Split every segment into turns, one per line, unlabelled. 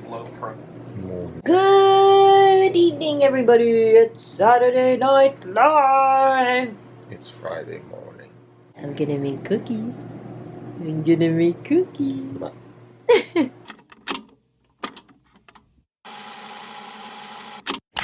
low pro.
Good evening, everybody. It's Saturday Night Live.
It's Friday morning.
I'm gonna make cookies.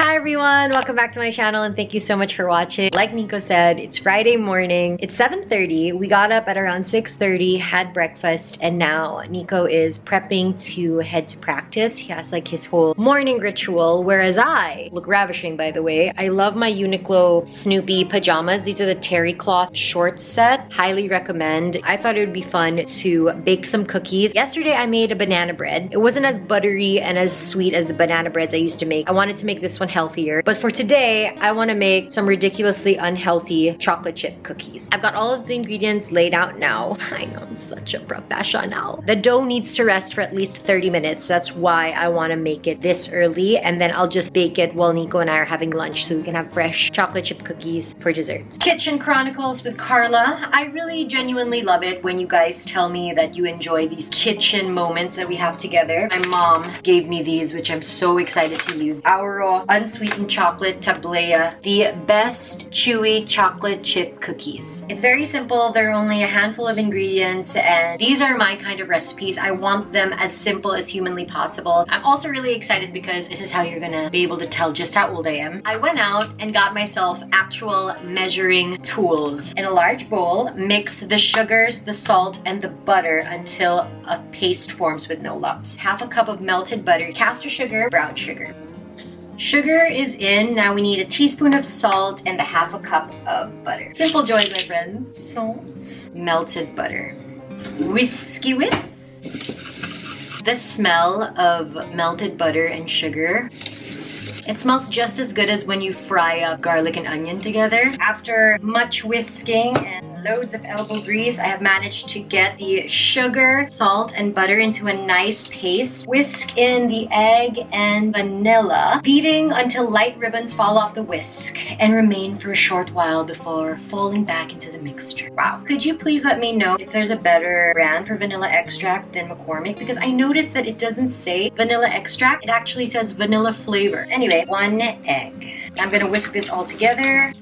Hi everyone, welcome back to my channel and thank you so much for watching. Like Nico said, it's Friday morning. It's 7:30. We got up at around 6:30, had breakfast, and now Nico is prepping to head to practice. He has like his whole morning ritual, whereas I look ravishing, by the way. I love my Uniqlo Snoopy pajamas. These are the terry cloth shorts set. Highly recommend. I thought it would be fun to bake some cookies. Yesterday I made a banana bread. It wasn't as buttery and as sweet as the banana breads I used to make. I wanted to make this one healthier. But for today, I want to make some ridiculously unhealthy chocolate chip cookies. I've got all of the ingredients laid out now. I know, I'm such a professional. The dough needs to rest for at least 30 minutes. That's why I want to make it this early. And then I'll just bake it while Nico and I are having lunch so we can have fresh chocolate chip cookies for desserts. Kitchen Chronicles with Karla. I really genuinely love it when you guys tell me that you enjoy these kitchen moments that we have together. My mom gave me these, which I'm so excited to use. Our unsweetened chocolate tablea, the best chewy chocolate chip cookies. It's very simple. There are only a handful of ingredients and these are my kind of recipes. I want them as simple as humanly possible. I'm also really excited because this is how you're gonna be able to tell just how old I am. I went out and got myself actual measuring tools. In a large bowl, mix the sugars, the salt, and the butter until a paste forms with no lumps. Half a cup of melted butter, caster sugar, brown sugar. Sugar is in. Now we need a teaspoon of salt and a half a cup of butter. Simple joys, my friends. Salt, melted butter. Whiskey whisk. The smell of melted butter and sugar. It smells just as good as when you fry up garlic and onion together. After much whisking and loads of elbow grease, I have managed to get the sugar, salt, and butter into a nice paste. Whisk in the egg and vanilla, beating until light ribbons fall off the whisk and remain for a short while before falling back into the mixture. Wow. Could you please let me know if there's a better brand for vanilla extract than McCormick? Because I noticed that it doesn't say vanilla extract, it actually says vanilla flavor. Anyway, 1 egg. I'm gonna whisk this all together.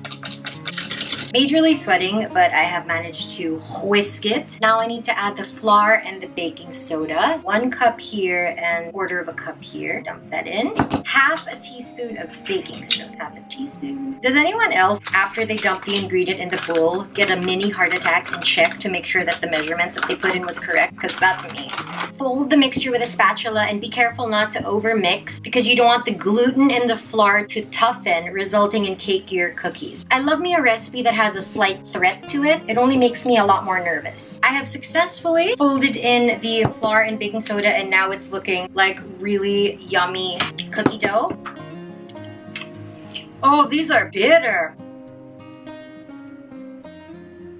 Majorly sweating, but I have managed to whisk it. Now I need to add the flour and the baking soda. 1 cup here and 1/4 of a cup here. Dump that in. Half a teaspoon of baking soda. Half a teaspoon. Does anyone else, after they dump the ingredient in the bowl, get a mini heart attack and check to make sure that the measurement that they put in was correct? Because that's me. Fold the mixture with a spatula and be careful not to overmix because you don't want the gluten in the flour to toughen, resulting in cakier cookies. I love me a recipe that has a slight threat to it. It only makes me a lot more nervous. I have successfully folded in the flour and baking soda and now it's looking like really yummy cookie dough. Oh, these are bitter.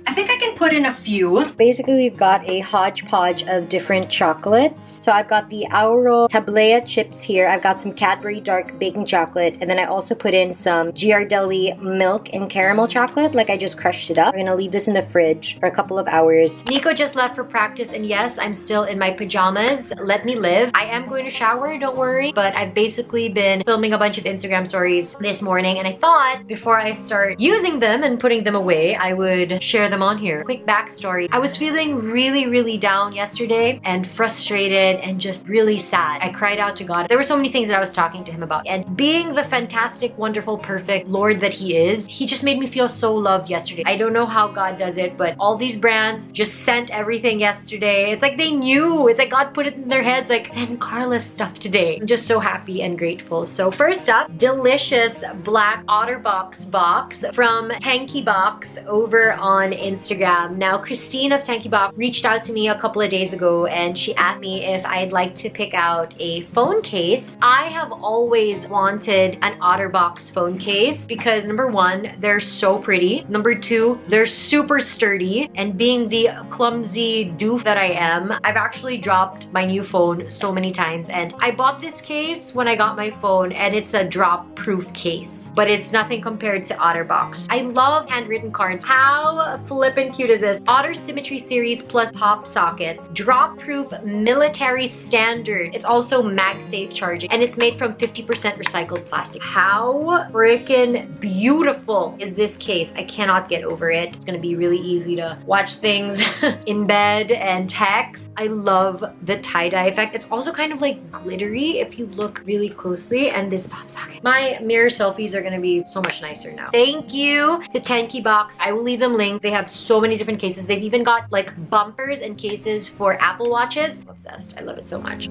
I think I can put in a few. Basically, we've got a hodgepodge of different chocolates. So I've got the Auro Tablea chips here. I've got some Cadbury dark baking chocolate. And then I also put in some Ghirardelli milk and caramel chocolate. Like I just crushed it up. I'm gonna leave this in the fridge for a couple of hours. Nico just left for practice. And yes, I'm still in my pajamas. Let me live. I am going to shower, don't worry. But I've basically been filming a bunch of Instagram stories this morning. And I thought before I start using them and putting them away, I would share them on here. Quick backstory. I was feeling really down yesterday and frustrated and just really sad. I cried out to God. There were so many things that I was talking to him about. And being the fantastic, wonderful, perfect Lord that he is, he just made me feel so loved yesterday. I don't know how God does it, but all these brands just sent everything yesterday. It's like they knew. It's like God put it in their heads like, send Karla's stuff today. I'm just so happy and grateful. So first up, delicious black OtterBox box from Tanky Box over on Instagram. Now, Christine of Tanky Box reached out to me a couple of days ago and she asked me if I'd like to pick out a phone case. I have always wanted an OtterBox phone case because number one, they're so pretty. Number two, they're super sturdy. And being the clumsy doof that I am, I've actually dropped my new phone so many times. And I bought this case when I got my phone and it's a drop-proof case, but it's nothing compared to OtterBox. I love handwritten cards. How flippin' cute is this? Otter Symmetry Series plus pop sockets. Drop-proof military standard. It's also MagSafe charging, and it's made from 50% recycled plastic. How freaking beautiful is this case? I cannot get over it. It's gonna be really easy to watch things in bed and text. I love the tie-dye effect. It's also kind of like glittery if you look really closely, and this pop socket. My mirror selfies are gonna be so much nicer now. Thank you to Tenki Box. I will leave them linked. They have so many different cases. They've even got like bumpers and cases for Apple Watches. I'm obsessed. I love it so much.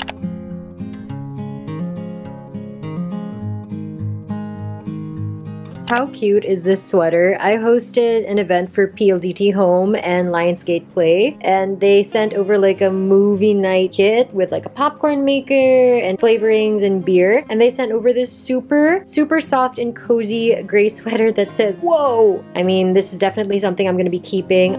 How cute is this sweater? I hosted an event for PLDT Home and Lionsgate Play, and they sent over like a movie night kit with like a popcorn maker and flavorings and beer, and they sent over this super soft and cozy gray sweater that says whoa. I mean, this is definitely something I'm gonna be keeping.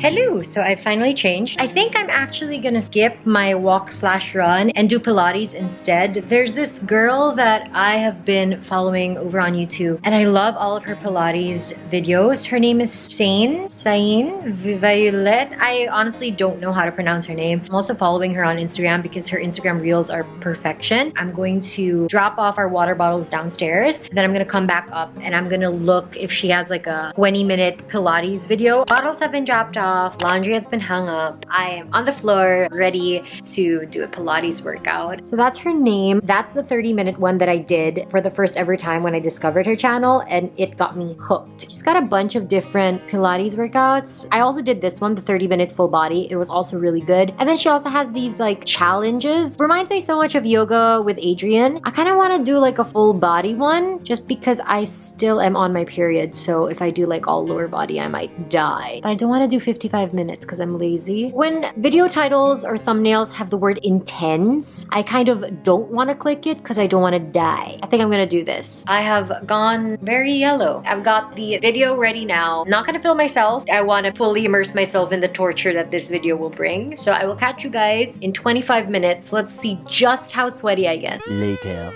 Hello, so I finally changed. I think I'm actually gonna skip my walk/run and do Pilates instead. There's this girl that I have been following over on YouTube, and I love all of her Pilates videos. Her name is Sain Violet. I honestly don't know how to pronounce her name. I'm also following her on Instagram because her Instagram reels are perfection. I'm going to drop off our water bottles downstairs, and then I'm gonna come back up and I'm gonna look if she has like a 20-minute Pilates video. Bottles have been dropped off. Laundry has been hung up. I am on the floor ready to do a Pilates workout. So that's her name. That's the 30-minute one that I did for the first ever time when I discovered her channel, and it got me hooked. She's got a bunch of different Pilates workouts. I also did this one, the 30-minute full body. It was also really good. And then she also has these like challenges. Reminds me so much of yoga with Adrian. I kind of want to do like a full body one just because I still am on my period. So if I do like all lower body, I might die. But I don't want to do 55 minutes because I'm lazy. When video titles or thumbnails have the word intense, I kind of don't want to click it because I don't want to die. I think I'm gonna do this. I have gone very yellow. I've got the video ready now. I'm not gonna film myself. I want to fully immerse myself in the torture that this video will bring. So I will catch you guys in 25 minutes. Let's see just how sweaty I get.
Later.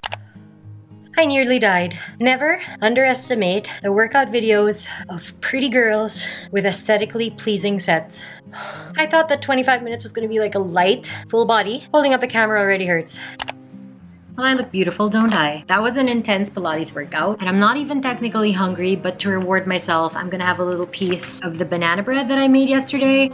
I nearly died. Never underestimate the workout videos of pretty girls with aesthetically pleasing sets. I thought that 25 minutes was gonna be like a light, full body. Holding up the camera already hurts. Well, I look beautiful, don't I? That was an intense Pilates workout, and I'm not even technically hungry, but to reward myself, I'm gonna have a little piece of the banana bread that I made yesterday.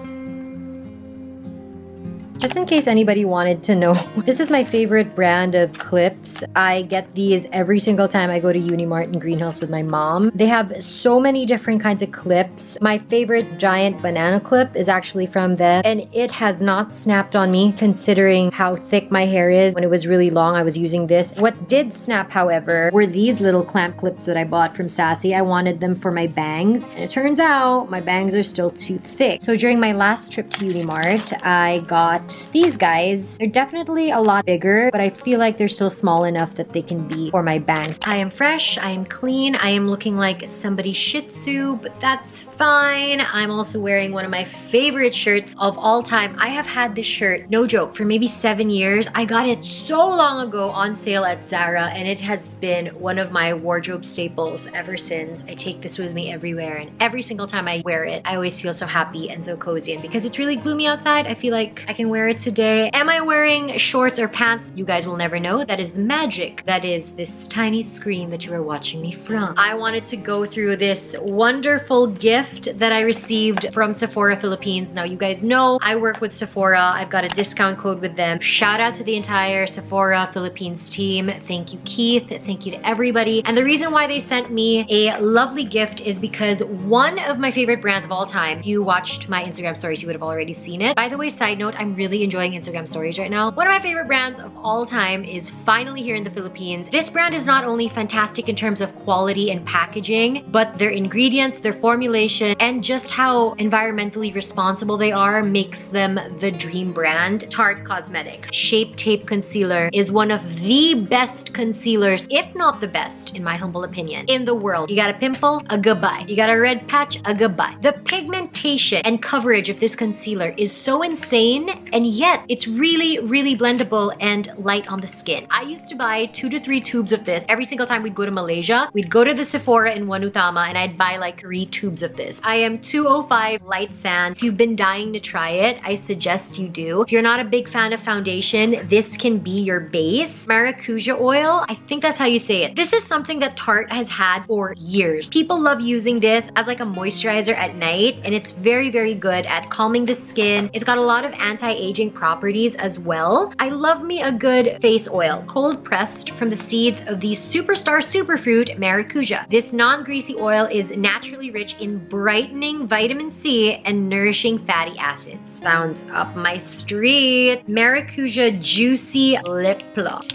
Just in case anybody wanted to know, this is my favorite brand of clips. I get these every single time I go to Unimart in Green Hills with my mom. They have so many different kinds of clips. My favorite giant banana clip is actually from them, and it has not snapped on me considering how thick my hair is. When it was really long, I was using this. What did snap, however, were these little clamp clips that I bought from Sassy. I wanted them for my bangs, and it turns out my bangs are still too thick. So during my last trip to Unimart, I got these guys. They're definitely a lot bigger, but I feel like they're still small enough that they can be for my bangs. I am fresh, I am clean, I am looking like somebody's shih tzu, but that's fine. I'm also wearing one of my favorite shirts of all time. I have had this shirt, no joke, for maybe 7 years. I got it so long ago on sale at Zara, and it has been one of my wardrobe staples ever since. I take this with me everywhere, and every single time I wear it, I always feel so happy and so cozy. And because it's really gloomy outside, I feel like I can wear it today. Am I wearing shorts or pants? You guys will never know. That is the magic. That is this tiny screen that you are watching me from. I wanted to go through this wonderful gift that I received from Sephora Philippines. Now, you guys know I work with Sephora. I've got a discount code with them. Shout out to the entire Sephora Philippines team. Thank you, Keith. Thank you to everybody. And the reason why they sent me a lovely gift is because one of my favorite brands of all time, if you watched my Instagram stories, you would have already seen it. By the way, side note, I'm really enjoying Instagram stories right now. One of my favorite brands of all time is finally here in the Philippines. This brand is not only fantastic in terms of quality and packaging, but their ingredients, their formulation, and just how environmentally responsible they are makes them the dream brand. Tarte Cosmetics Shape Tape Concealer is one of the best concealers, if not the best, in my humble opinion, in the world. You got a pimple? A goodbye. You got a red patch? A goodbye. The pigmentation and coverage of this concealer is so insane, and and yet it's really, really blendable and light on the skin. I used to buy 2 to 3 tubes of this every single time we'd go to Malaysia. We'd go to the Sephora in Wanutama and I'd buy like 3 tubes of this. I am 205 Light Sand. If you've been dying to try it, I suggest you do. If you're not a big fan of foundation, this can be your base. Maracuja oil, I think that's how you say it. This is something that Tarte has had for years. People love using this as like a moisturizer at night, and it's very, very good at calming the skin. It's got a lot of anti-aging properties as well. I love me a good face oil, cold pressed from the seeds of the superstar superfruit Maracuja. This non-greasy oil is naturally rich in brightening vitamin C and nourishing fatty acids. Sounds up my street. Maracuja Juicy Lip Plump.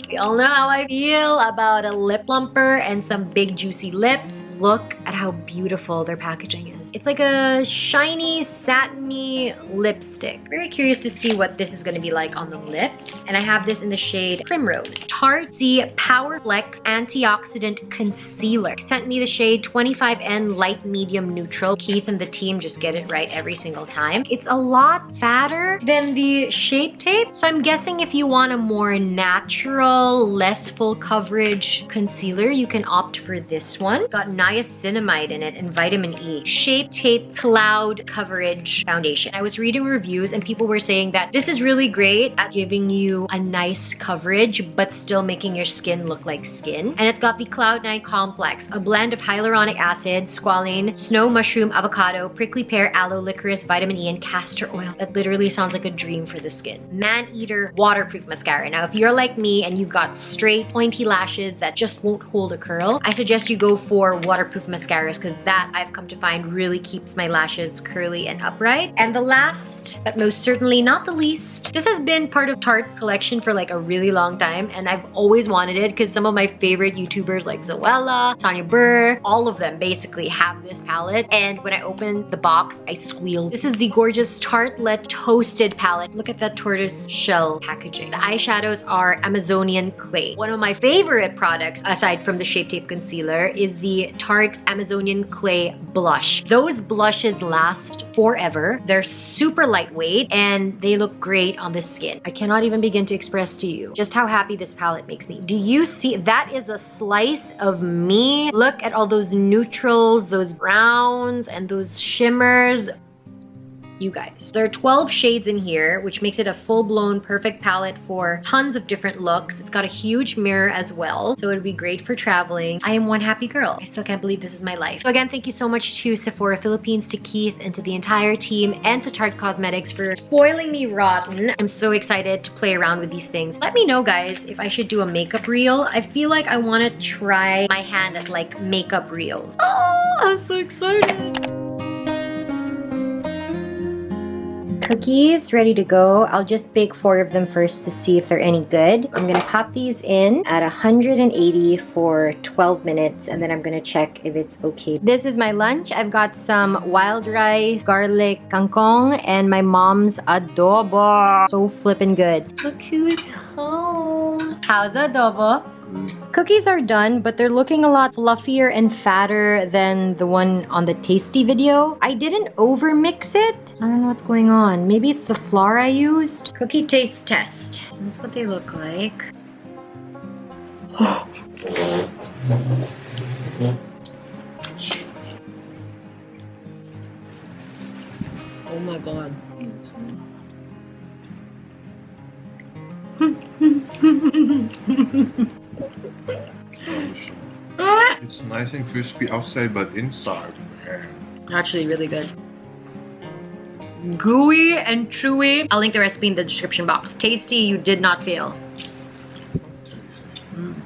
We all know how I feel about a lip plumper and some big juicy lips. Look at how beautiful their packaging is. It's like a shiny, satiny lipstick. Very curious to see what this is gonna be like on the lips. And I have this in the shade Primrose. Tarte Power Flex Antioxidant Concealer. Sent me the shade 25N Light Medium Neutral. Keith and the team just get it right every single time. It's a lot fatter than the Shape Tape. So I'm guessing if you want a more natural, less full coverage concealer, you can opt for this one. Got niacinamide in it and vitamin E. Shape Tape Cloud Coverage Foundation. I was reading reviews and people were saying that this is really great at giving you a nice coverage but still making your skin look like skin. And it's got the Cloud9 Complex, a blend of hyaluronic acid, squalane, snow mushroom, avocado, prickly pear, aloe, licorice, vitamin E, and castor oil. That literally sounds like a dream for the skin. Man-Eater Waterproof Mascara. Now, if you're like me and you've got straight, pointy lashes that just won't hold a curl, I suggest you go for waterproof mascaras because that I've come to find really keeps my lashes curly and upright. And the last, but most certainly not the least, this has been part of Tarte's collection for like a really long time and I've always wanted it because some of my favorite YouTubers like Zoella, Tanya Burr, all of them basically have this palette, and when I opened the box, I squealed. This is the gorgeous Tartelette Toasted palette. Look at that tortoise shell packaging. The eyeshadows are Amazonian Clay. One of my favorite products, aside from the Shape Tape Concealer, is the Tarte Amazonian Clay Blush. Those blushes last forever. They're super lightweight and they look great on the skin. I cannot even begin to express to you just how happy this palette makes me. Do you see? That is a slice of me. Look at all those neutrals, those browns, and those shimmers. You guys. There are 12 shades in here, which makes it a full-blown perfect palette for tons of different looks. It's got a huge mirror as well, so it would be great for traveling. I am one happy girl. I still can't believe this is my life. So again, thank you so much to Sephora Philippines, to Keith, and to the entire team, and to Tarte Cosmetics for spoiling me rotten. I'm so excited to play around with these things. Let me know, guys, if I should do a makeup reel. I feel like I want to try my hand at like makeup reels. Oh, I'm so excited. Cookies ready to go. I'll just bake 4 of them first to see if they're any good. I'm gonna pop these in at 180 for 12 minutes and then I'm gonna check if it's okay. This is my lunch. I've got some wild rice, garlic kangkong, and my mom's adobo. So flippin' good. Look who's home. How's adobo? Cookies are done, but they're looking a lot fluffier and fatter than the one on the tasty video. I didn't over mix it. I don't know what's going on. Maybe it's the flour I used. Cookie taste test. This is what they look like. Oh my god.
It's nice and crispy outside, but inside, man.
Actually really good. Gooey and chewy. I'll link the recipe in the description box. Tasty, you did not fail.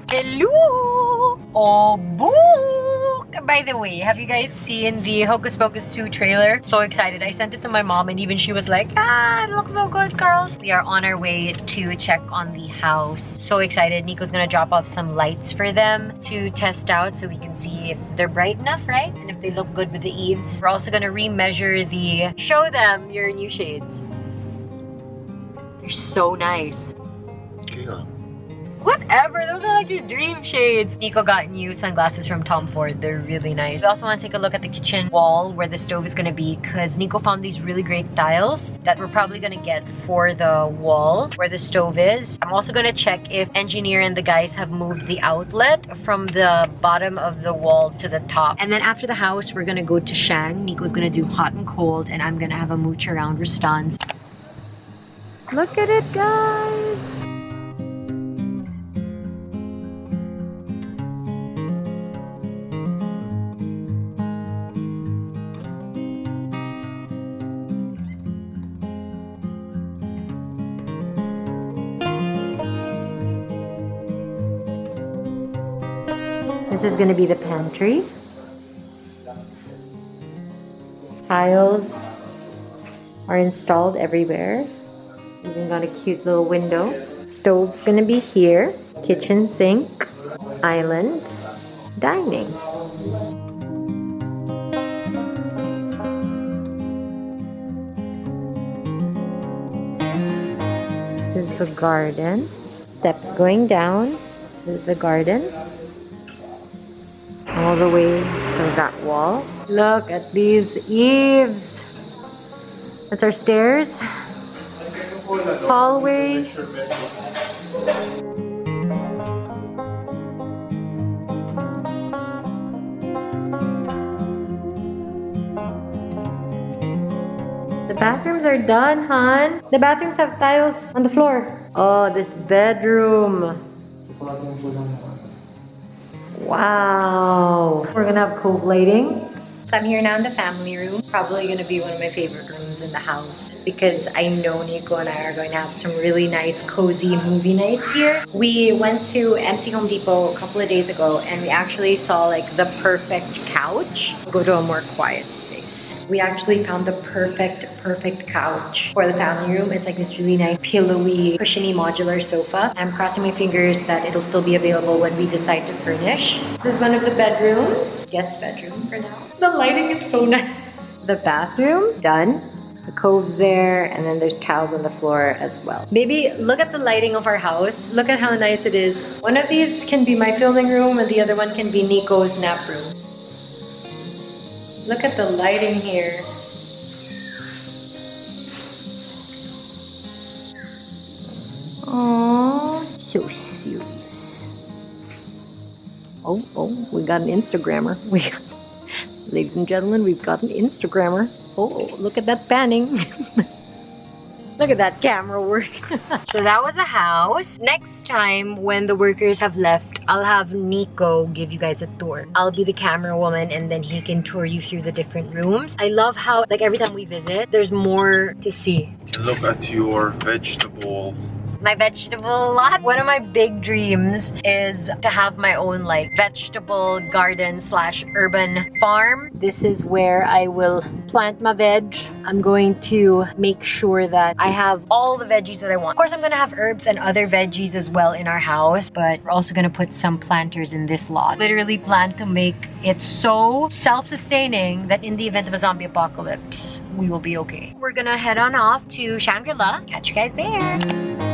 Hello! Oh, book! By the way, have you guys seen the Hocus Pocus 2 trailer? So excited. I sent it to my mom and even she was like, ah, it looks so good, girls. We are on our way to check on the house. So excited. Nico's gonna drop off some lights for them to test out so we can see if they're bright enough, right? And if they look good with the eaves. We're also gonna remeasure the... Show them your new shades. They're so nice.
Yeah.
Whatever, those are like your dream shades. Nico got new sunglasses from Tom Ford. They're really nice. We also want to take a look at the kitchen wall where the stove is gonna be because Nico found these really great tiles that we're probably gonna get for the wall where the stove is. I'm also gonna check if engineer and the guys have moved the outlet from the bottom of the wall to the top. And then after the house, we're gonna go to Shang. Nico's gonna do hot and cold and I'm gonna have a mooch around Rustan's. Look at it, guys! This is gonna be the pantry. Tiles are installed everywhere. Even got a cute little window. Stove's gonna be here. Kitchen sink, island, dining. This is the garden. Steps going down. This is the garden. All the way to that wall. Look at these eaves. That's our stairs. Hallway. The bathrooms are done, hon. The bathrooms have tiles on the floor. Oh, this bedroom. Wow. We're gonna have cove lighting. So I'm here now in the family room. Probably gonna be one of my favorite rooms in the house because I know Nico and I are going to have some really nice cozy movie nights here. We went to MC Home Depot a couple of days ago and we actually saw like the perfect couch. Go to a more quiet space. We actually found the perfect couch for the family room. It's like this really nice pillowy, cushiony modular sofa. I'm crossing my fingers that it'll still be available when we decide to furnish. This is one of the bedrooms. Guest bedroom for now. The lighting is so nice. The bathroom, done. The cove's there, and then there's towels on the floor as well. Baby, look at the lighting of our house. Look at how nice it is. One of these can be my filming room, and the other one can be Nico's nap room. Look at the lighting here. Aww, so serious. Oh, we got an Instagrammer. Ladies and gentlemen, we've got an Instagrammer. Oh, look at that panning. Look at that camera work. So that was the house. Next time when the workers have left, I'll have Nico give you guys a tour. I'll be the camera woman and then he can tour you through the different rooms. I love how like every time we visit, there's more to see.
Look at your vegetable.
My vegetable lot. One of my big dreams is to have my own like vegetable garden / urban farm. This is where I will plant my veg. I'm going to make sure that I have all the veggies that I want. Of course, I'm gonna have herbs and other veggies as well in our house, but we're also gonna put some planters in this lot. Literally plan to make it so self-sustaining that in the event of a zombie apocalypse, we will be okay. We're gonna head on off to Shangri-La. Catch you guys there.